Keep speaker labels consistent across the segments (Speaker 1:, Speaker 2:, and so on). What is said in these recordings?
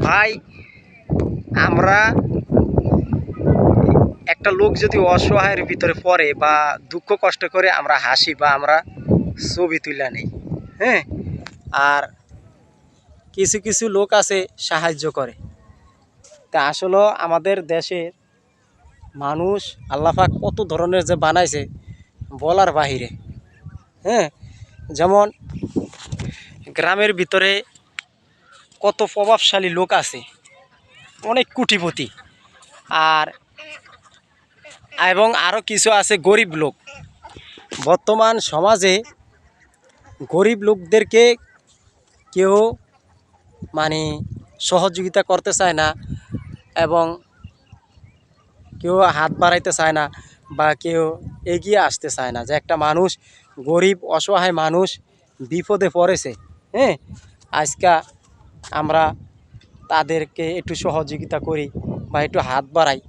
Speaker 1: ভাই আমরা একটা লোক যদি অসহায়ের ভিতরে পড়ে বা দুঃখ কষ্ট করে আমরা হাসি বা আমরা ছবি তুলে নেই, হ্যাঁ। আর কিছু কিছু লোক আছে সাহায্য করে। তা আসলে আমাদের দেশের মানুষ আল্লাহ পাক কত ধরনের যে বানাইছে বলার বাহিরে, হ্যাঁ। যেমন গ্রামের ভিতরে কত প্রভাবশালী লোক আছে, অনেক কোটিপতি, আর এবং আরও কিছু আছে গরিব লোক। বর্তমান সমাজে গরিব লোকদেরকে কেউ মানে সহযোগিতা করতে চায় না, এবং কেউ হাত বাড়াইতে চায় না, বা কেউ এগিয়ে আসতে চায় না যে একটা মানুষ, গরিব অসহায় মানুষ বিপদে পড়েছে, হ্যাঁ, আজকা আমরা তাদেরকে একটু সহযোগিতা করি বা একটু হাত বাড়াই,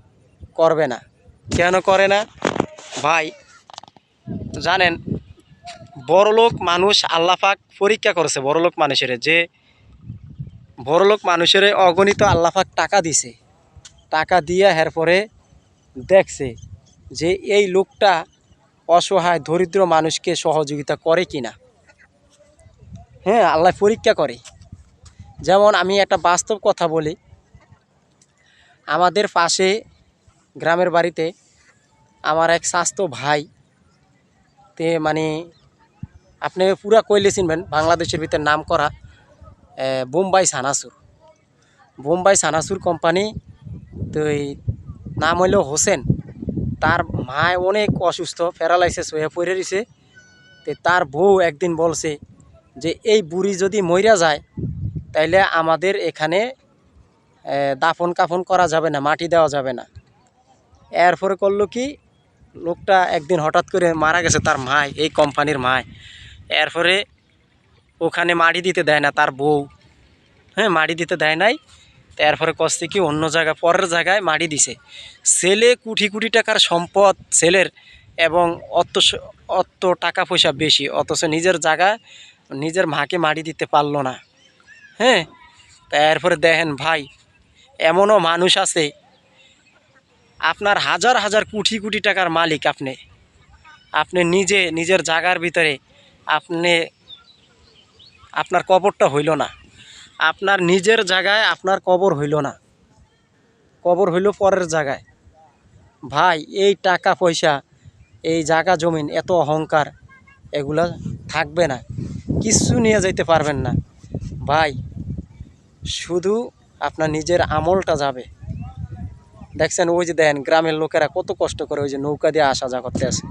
Speaker 1: করবে না। কেন করে না ভাই? জানেন, বড়লোক মানুষ আল্লাহ পাক পরীক্ষা করেছে বড়লোক মানুষের, যে বড়লোক মানুষের অগণিত আল্লাহ পাক টাকা দিছে, টাকা দিয়ে এর পরে দেখছে যে এই লোকটা অসহায় দরিদ্র মানুষকে সহযোগিতা করে কিনা, হ্যাঁ, আল্লাহ পরীক্ষা করে। যেমন আমি একটা বাস্তব কথা বলি, আমাদের পাশে গ্রামের বাড়িতে আমার এক স্বাস্থ্য ভাই, তে মানে আপনি পুরা কইলে চিনবেন, বাংলাদেশের ভিতরে নাম করা বোম্বাই সানাসুর, বোম্বাই সানাসুর কোম্পানি। তো এই নাম হইল হোসেন। তার মায় অনেক অসুস্থ, প্যারালাইসিস হয়ে পড়ে রয়েছে। তো তার বউ একদিন বলছে যে এই বুড়ি যদি মইরা যায় তাইলে আমাদের এখানে দাফন কাফন করা যাবে না, মাটি দেওয়া যাবে না। এরপরে করলো কি, লোকটা একদিন হঠাৎ করে মারা গেছে, তার মায়, এই কোম্পানির মায়। এরপরে ওখানে মাটি দিতে দেয় না তার বউ, হ্যাঁ, মাটি দিতে দেয় নাই। এরপরে কষ্ট কি অন্য জায়গায়, পরের জায়গায় মাটি দিছে। ছেলে কোটি কোটি টাকার সম্পদ ছেলের, এবং অত টাকা পয়সা বেশি, অথচ নিজের জায়গায় নিজের মাকে মাটি দিতে পারলো না, হ্যাঁ। তা এরপরে দেখেন ভাই, এমনও মানুষ আছে, আপনার হাজার হাজার কোটি কোটি টাকার মালিক, আপনি নিজে নিজের জায়গার ভিতরে আপনি আপনার কবরটা হইল না, আপনার নিজের জায়গায় আপনার কবর হইল না, কবর হইল পরের জায়গায়। ভাই এই টাকা পয়সা, এই জায়গা জমিন, এত অহংকার, এগুলা থাকবে না, কিচ্ছু নিয়ে যাইতে পারবেন না ভাই। শুধু আপনার নিজের আমলটা যাবে। দেখছেন ওই যে দেখেন গ্রামের লোকেরা কত কষ্ট করে ওই যে নৌকা দিয়ে আসা যা করতে আছে।